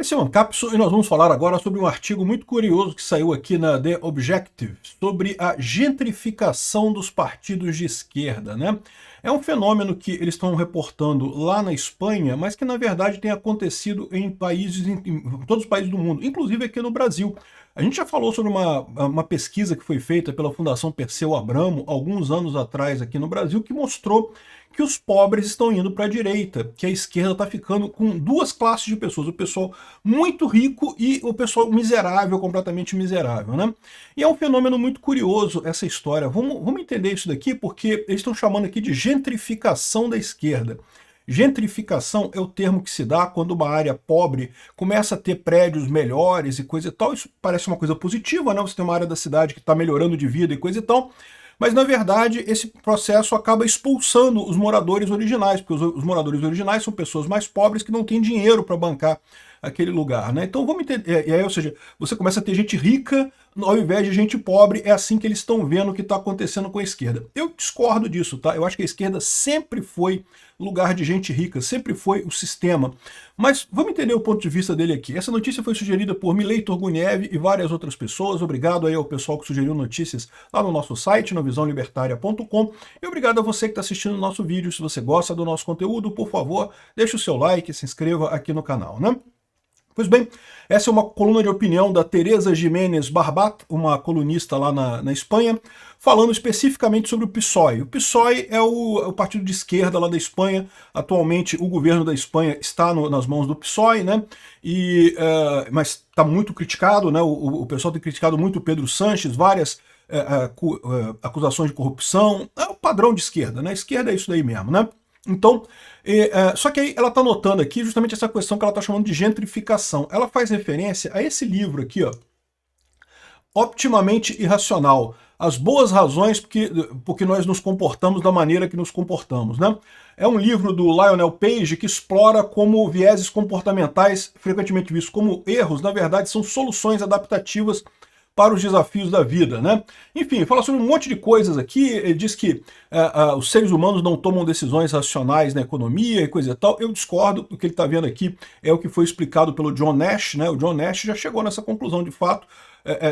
Esse é o Ancapso e nós vamos falar agora sobre um artigo muito curioso que saiu aqui na The Objective sobre a gentrificação dos partidos de esquerda, né? É um fenômeno que eles estão reportando lá na Espanha, mas que na verdade tem acontecido em países, em todos os países do mundo, inclusive aqui no Brasil. A gente já falou sobre uma pesquisa que foi feita pela Fundação Perseu Abramo alguns anos atrás aqui no Brasil, que mostrou que os pobres estão indo para a direita, que a esquerda está ficando com duas classes de pessoas, o pessoal muito rico e o pessoal miserável, completamente miserável, né? E é um fenômeno muito curioso essa história. Vamos entender isso daqui, porque eles estão chamando aqui de gentrificação da esquerda. Gentrificação é o termo que se dá quando uma área pobre começa a ter prédios melhores e coisa e tal. Isso parece uma coisa positiva, né? Você tem uma área da cidade que está melhorando de vida e coisa e tal. Mas, na verdade, esse processo acaba expulsando os moradores originais, porque os moradores originais são pessoas mais pobres que não têm dinheiro para bancar aquele lugar, né? Então vamos entender, ou seja, você começa a ter gente rica ao invés de gente pobre, é assim que eles estão vendo o que está acontecendo com a esquerda. Eu discordo disso, tá? Eu acho que a esquerda sempre foi lugar de gente rica, sempre foi o sistema. Mas vamos entender o ponto de vista dele aqui. Essa notícia foi sugerida por Milei Turguniev e várias outras pessoas. Obrigado aí ao pessoal que sugeriu notícias lá no nosso site, no visãolibertaria.com. E obrigado a você que está assistindo o nosso vídeo. Se você gosta do nosso conteúdo, por favor, deixe o seu like e se inscreva aqui no canal, né? Pois bem, essa é uma coluna de opinião da Teresa Jiménez Barbat, uma colunista lá na Espanha, falando especificamente sobre o PSOE. O PSOE é o partido de esquerda lá da Espanha. Atualmente o governo da Espanha está nas mãos do PSOE, né? Mas está muito criticado, né? O pessoal tem criticado muito o Pedro Sánchez, várias acusações de corrupção. É o padrão de esquerda, né? Esquerda é isso daí mesmo, né? Então, só que aí ela está notando aqui justamente essa questão que ela está chamando de gentrificação. Ela faz referência a esse livro aqui, ó, Optimamente Irracional, as boas razões porque nós nos comportamos da maneira que nos comportamos, né? É um livro do Lionel Page que explora como vieses comportamentais, frequentemente vistos como erros, na verdade são soluções adaptativas para os desafios da vida, né? Enfim, fala sobre um monte de coisas aqui, ele diz que os seres humanos não tomam decisões racionais na economia e coisa e tal. Eu discordo, o que ele está vendo aqui é o que foi explicado pelo John Nash, né? O John Nash já chegou nessa conclusão de fato.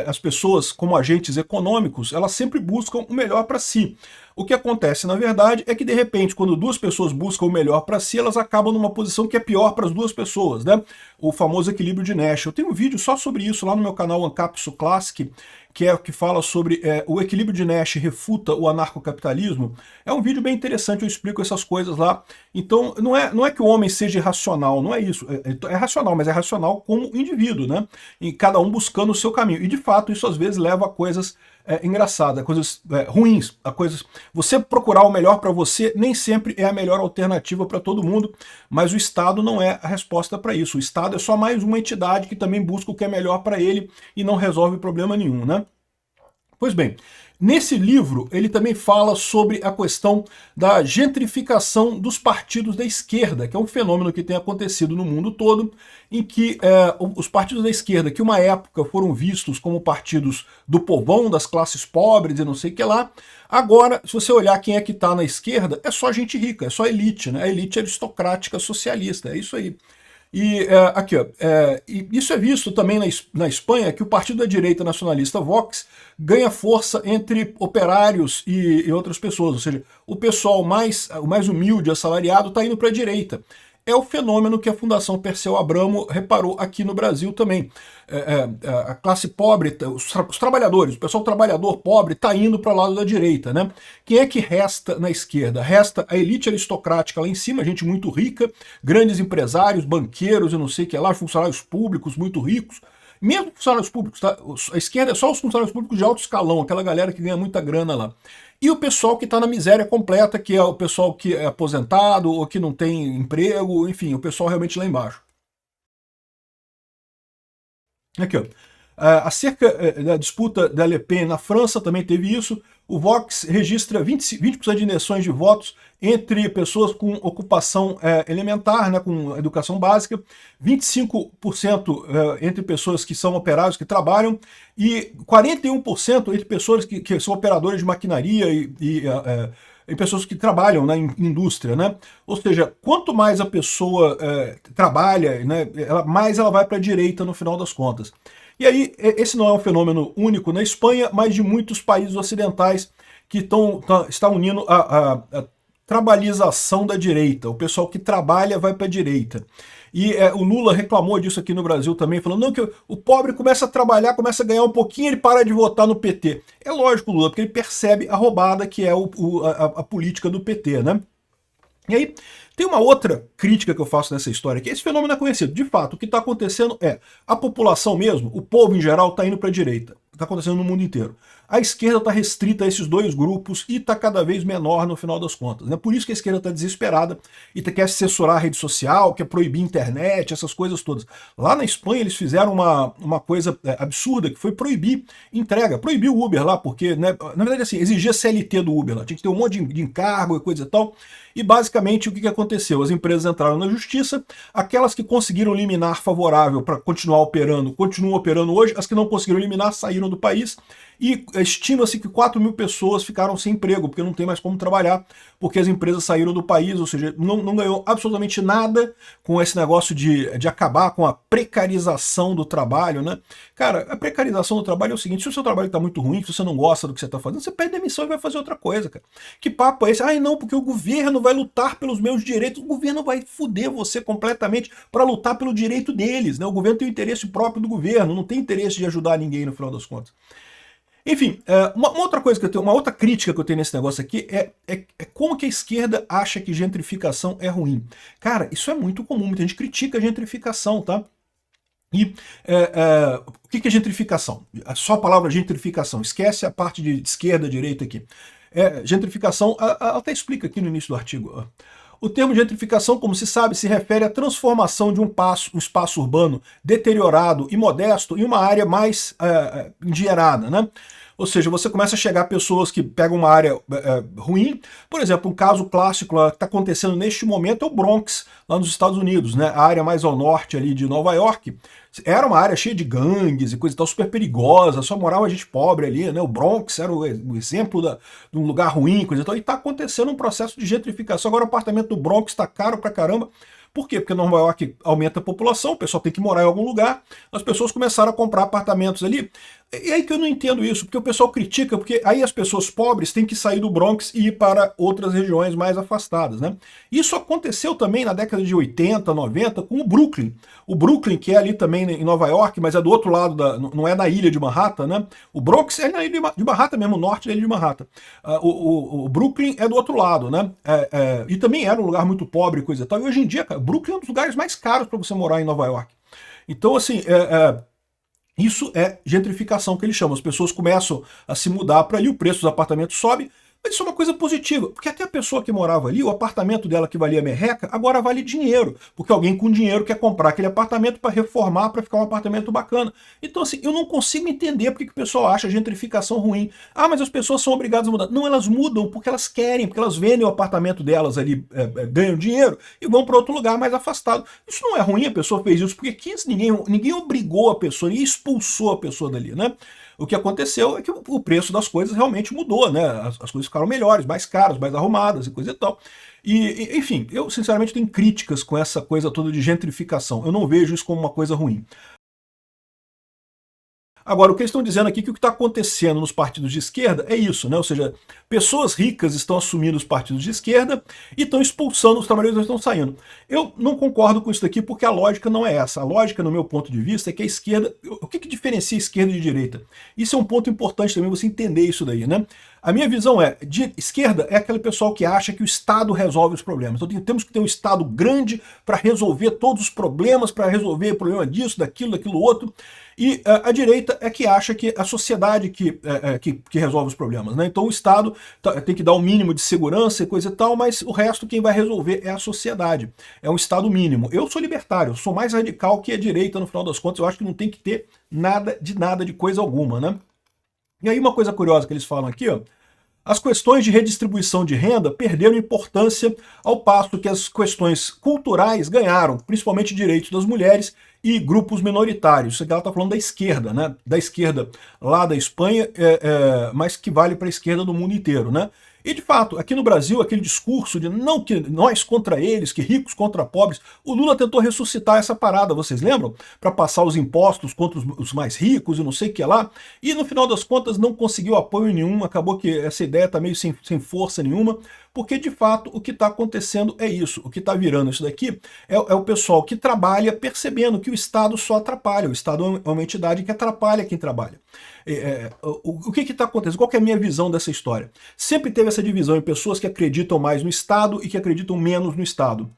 As pessoas, como agentes econômicos, elas sempre buscam o melhor para si. O que acontece, na verdade, é que, de repente, quando duas pessoas buscam o melhor para si, elas acabam numa posição que é pior para as duas pessoas, né? O famoso equilíbrio de Nash. Eu tenho um vídeo só sobre isso lá no meu canal Ancapso Classic, que é o que fala sobre o equilíbrio de Nash refuta o anarcocapitalismo. É um vídeo bem interessante, eu explico essas coisas lá. Então, não é que o homem seja irracional, não é isso. É racional, mas é racional como indivíduo, né? E cada um buscando o seu caminho. E, de fato, isso às vezes leva a coisas engraçadas, a coisas ruins, a coisas... Você procurar o melhor para você nem sempre é a melhor alternativa para todo mundo, mas o Estado não é a resposta para isso. O Estado é só mais uma entidade que também busca o que é melhor para ele e não resolve problema nenhum, né? Pois bem, nesse livro ele também fala sobre a questão da gentrificação dos partidos da esquerda, que é um fenômeno que tem acontecido no mundo todo, em que os partidos da esquerda, que uma época foram vistos como partidos do povão, das classes pobres e não sei o que lá, agora, se você olhar quem é que está na esquerda, é só gente rica, é só elite, né? A elite aristocrática socialista, é isso aí. E aqui, ó, e isso é visto também na Espanha, que o partido da direita nacionalista Vox ganha força entre operários e outras pessoas, ou seja, o pessoal o mais humilde, assalariado, está indo para a direita. É o fenômeno que a Fundação Perseu Abramo reparou aqui no Brasil também. A classe pobre, os trabalhadores, o pessoal trabalhador pobre está indo para o lado da direita, né? Quem é que resta na esquerda? Resta a elite aristocrática lá em cima, gente muito rica, grandes empresários, banqueiros e não sei o que lá, funcionários públicos muito ricos. Mesmo funcionários públicos, tá? A esquerda é só os funcionários públicos de alto escalão, aquela galera que ganha muita grana lá. E o pessoal que está na miséria completa, que é o pessoal que é aposentado ou que não tem emprego, enfim, o pessoal realmente lá embaixo. Aqui, ó. Acerca da disputa da Le Pen na França, também teve isso. O Vox registra 20% de intenções de votos entre pessoas com ocupação elementar, né, com educação básica, 25% entre pessoas que são operários, que trabalham, e 41% entre pessoas que são operadores de maquinaria e pessoas que trabalham, né, em indústria, né? Ou seja, quanto mais a pessoa trabalha, né, mais ela vai para a direita no final das contas. E aí, esse não é um fenômeno único na Espanha, mas de muitos países ocidentais que está unindo a trabalhização da direita. O pessoal que trabalha vai para a direita. E o Lula reclamou disso aqui no Brasil também, falando não, que o pobre começa a trabalhar, começa a ganhar um pouquinho, ele para de votar no PT. É lógico, Lula, porque ele percebe a roubada que é a política do PT, né? E aí, tem uma outra crítica que eu faço nessa história, que esse fenômeno é conhecido. De fato, o que está acontecendo é a população mesmo, o povo em geral, está indo para a direita. Está acontecendo no mundo inteiro. A esquerda está restrita a esses dois grupos e está cada vez menor no final das contas. Né? Por isso que a esquerda está desesperada e quer censurar a rede social, quer proibir a internet, essas coisas todas. Lá na Espanha eles fizeram uma coisa absurda, que foi proibir entrega, proibir o Uber lá, porque, né, na verdade, assim, exigia CLT do Uber lá, tinha que ter um monte de encargo e coisa e tal. E basicamente o que aconteceu? As empresas entraram na justiça, aquelas que conseguiram liminar favorável para continuar operando, continuam operando hoje, as que não conseguiram liminar saíram do país, e estima-se que 4 mil pessoas ficaram sem emprego, porque não tem mais como trabalhar, porque as empresas saíram do país, ou seja, não ganhou absolutamente nada com esse negócio de acabar com a precarização do trabalho, né? Cara, a precarização do trabalho é o seguinte, se o seu trabalho está muito ruim, se você não gosta do que você está fazendo, você pede demissão e vai fazer outra coisa, cara. Que papo é esse? Ai não, porque o governo vai lutar pelos meus direitos, o governo vai foder você completamente para lutar pelo direito deles, né? O governo tem o interesse próprio do governo, não tem interesse de ajudar ninguém no final das contas. Enfim, uma outra coisa que eu tenho, uma outra crítica que eu tenho nesse negócio aqui é como que a esquerda acha que gentrificação é ruim. Cara, isso é muito comum, muita gente critica a gentrificação, tá? E o que é gentrificação? Só a palavra gentrificação, esquece a parte de esquerda, direita aqui. Gentrificação, ela até explica aqui no início do artigo. O termo gentrificação, como se sabe, se refere à transformação de um espaço urbano deteriorado e modesto em uma área mais endinheirada, né? Ou seja, você começa a chegar pessoas que pegam uma área ruim. Por exemplo, um caso clássico que está acontecendo neste momento é o Bronx, lá nos Estados Unidos, né? A área mais ao norte ali de Nova York. Era uma área cheia de gangues e coisa e tal, super perigosa, só morava gente pobre ali, né? O Bronx era o exemplo de um lugar ruim, coisa e tal. E está acontecendo um processo de gentrificação. Agora o apartamento do Bronx está caro pra caramba. Por quê? Porque Nova York aumenta a população, o pessoal tem que morar em algum lugar, as pessoas começaram a comprar apartamentos ali. E aí que eu não entendo isso, porque o pessoal critica, porque aí as pessoas pobres têm que sair do Bronx e ir para outras regiões mais afastadas, né? Isso aconteceu também na década de 80, 90 com o Brooklyn. O Brooklyn, que é ali também em Nova York, mas é do outro lado, não é na ilha de Manhattan, né? O Bronx é na ilha de Manhattan mesmo, norte da ilha de Manhattan. O Brooklyn é do outro lado, né? E também era um lugar muito pobre e coisa e tal. E hoje em dia, cara, Brooklyn é um dos lugares mais caros para você morar em Nova York. Então, assim, isso é gentrificação que eles chamam. As pessoas começam a se mudar para ali, o preço dos apartamentos sobe, mas isso é uma coisa positiva, porque até a pessoa que morava ali, o apartamento dela que valia merreca, agora vale dinheiro, porque alguém com dinheiro quer comprar aquele apartamento para reformar, para ficar um apartamento bacana. Então, assim, eu não consigo entender porque que o pessoal acha gentrificação ruim. Ah, mas as pessoas são obrigadas a mudar. Não, elas mudam porque elas querem, porque elas vendem o apartamento delas ali, ganham dinheiro e vão para outro lugar mais afastado. Isso não é ruim, a pessoa fez isso porque quis, ninguém obrigou a pessoa, ninguém expulsou a pessoa dali, né? O que aconteceu é que o preço das coisas realmente mudou, né? As coisas ficaram melhores, mais caras, mais arrumadas e coisa e tal. Enfim, eu sinceramente tenho críticas com essa coisa toda de gentrificação. Eu não vejo isso como uma coisa ruim. Agora, o que eles estão dizendo aqui é que o que está acontecendo nos partidos de esquerda é isso, né? Ou seja, pessoas ricas estão assumindo os partidos de esquerda e estão expulsando os trabalhadores que estão saindo. Eu não concordo com isso daqui porque a lógica não é essa. A lógica, no meu ponto de vista, é que a esquerda... O que diferencia esquerda de direita? Isso é um ponto importante também, você entender isso daí, né? A minha visão é, de esquerda é aquele pessoal que acha que o Estado resolve os problemas. Então temos que ter um Estado grande para resolver todos os problemas, para resolver o problema disso, daquilo outro. E a direita é que acha que a sociedade que resolve os problemas, né? Então o Estado tem que dar um mínimo de segurança e coisa e tal, mas o resto quem vai resolver é a sociedade. É um Estado mínimo. Eu sou libertário, eu sou mais radical que a direita no final das contas. Eu acho que não tem que ter nada de coisa alguma, né? E aí uma coisa curiosa que eles falam aqui, ó, as questões de redistribuição de renda perderam importância ao passo que as questões culturais ganharam, principalmente direitos das mulheres e grupos minoritários. Isso aqui ela está falando da esquerda, né? Da esquerda lá da Espanha, mas que vale para a esquerda do mundo inteiro, né? E de fato, aqui no Brasil, aquele discurso de não que nós contra eles, que ricos contra pobres, o Lula tentou ressuscitar essa parada, vocês lembram? Para passar os impostos contra os mais ricos e não sei o que lá, e no final das contas não conseguiu apoio nenhum, acabou que essa ideia está meio sem força nenhuma, porque de fato o que está acontecendo é isso, o que está virando isso daqui é o pessoal que trabalha percebendo que o Estado só atrapalha, o Estado é uma entidade que atrapalha quem trabalha. O que está acontecendo? Qual que é a minha visão dessa história? Sempre teve essa divisão em pessoas que acreditam mais no Estado e que acreditam menos no Estado.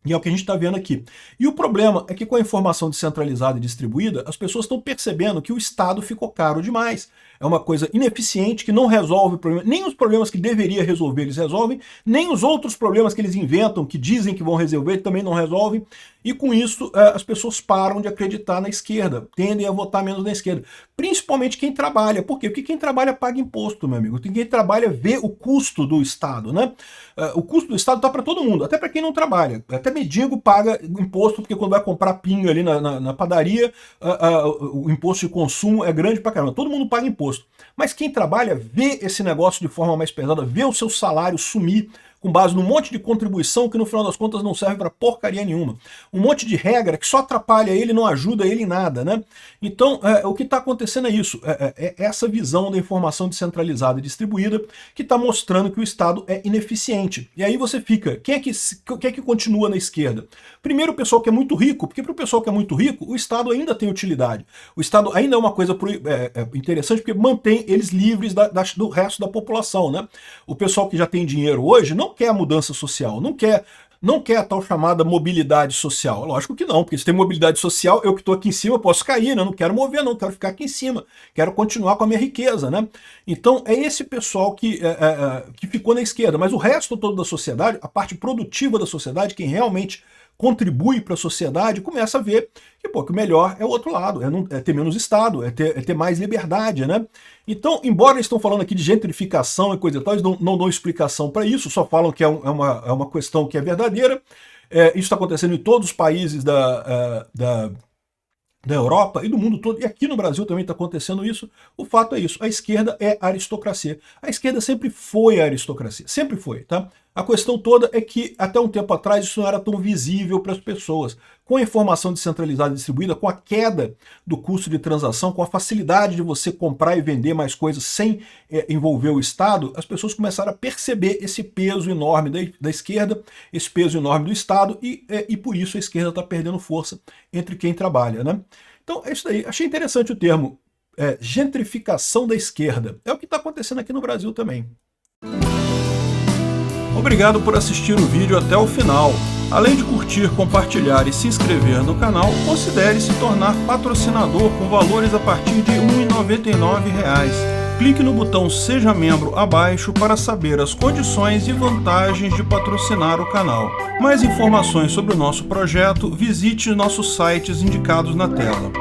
E é o que a gente está vendo aqui. E o problema é que com a informação descentralizada e distribuída, as pessoas estão percebendo que o Estado ficou caro demais. É uma coisa ineficiente que não resolve o problema, nem os problemas que deveria resolver eles resolvem, nem os outros problemas que eles inventam, que dizem que vão resolver, também não resolvem. E com isso as pessoas param de acreditar na esquerda, tendem a votar menos na esquerda. Principalmente quem trabalha. Por quê? Porque quem trabalha paga imposto, meu amigo. Quem trabalha vê o custo do Estado, né? O custo do Estado está para todo mundo, até para quem não trabalha. Até mendigo paga imposto, porque quando vai comprar pinho ali na padaria, o imposto de consumo é grande pra caramba. Todo mundo paga imposto. Mas quem trabalha vê esse negócio de forma mais pesada, vê o seu salário sumir com base num monte de contribuição que no final das contas não serve para porcaria nenhuma. Um monte de regra que só atrapalha ele, não ajuda ele em nada, né? Então, o que está acontecendo é isso, é essa visão da informação descentralizada e distribuída que está mostrando que o Estado é ineficiente. E aí você fica, quem é que continua na esquerda? Primeiro o pessoal que é muito rico, porque para o pessoal que é muito rico, o Estado ainda tem utilidade. O Estado ainda é uma coisa interessante porque mantém eles livres do resto da população, né? O pessoal que já tem dinheiro hoje não quer a mudança social, não quer a tal chamada mobilidade social. Lógico que não, porque se tem mobilidade social, eu que estou aqui em cima posso cair, né? Não quero mover, não, quero ficar aqui em cima, quero continuar com a minha riqueza, né? Então é esse pessoal que ficou na esquerda, mas o resto todo da sociedade, a parte produtiva da sociedade, quem realmente contribui para a sociedade, começa a ver que, que o melhor é o outro lado, é ter menos Estado, é ter mais liberdade, né? Então, embora eles estão falando aqui de gentrificação e coisa e tal, eles não dão explicação para isso, só falam que é uma questão que é verdadeira. Isso está acontecendo em todos os países da Europa e do mundo todo, e aqui no Brasil também está acontecendo isso. O fato é isso, a esquerda é aristocracia. A esquerda sempre foi a aristocracia, sempre foi, tá? A questão toda é que até um tempo atrás isso não era tão visível para as pessoas. Com a informação descentralizada e distribuída, com a queda do custo de transação, com a facilidade de você comprar e vender mais coisas sem envolver o Estado, as pessoas começaram a perceber esse peso enorme da esquerda, esse peso enorme do Estado, e por isso a esquerda está perdendo força entre quem trabalha, né? Então é isso aí. Achei interessante o termo gentrificação da esquerda. É o que está acontecendo aqui no Brasil também. Obrigado por assistir o vídeo até o final. Além de curtir, compartilhar e se inscrever no canal, considere se tornar patrocinador com valores a partir de R$ 1,99. Clique no botão Seja Membro abaixo para saber as condições e vantagens de patrocinar o canal. Mais informações sobre o nosso projeto, visite nossos sites indicados na tela.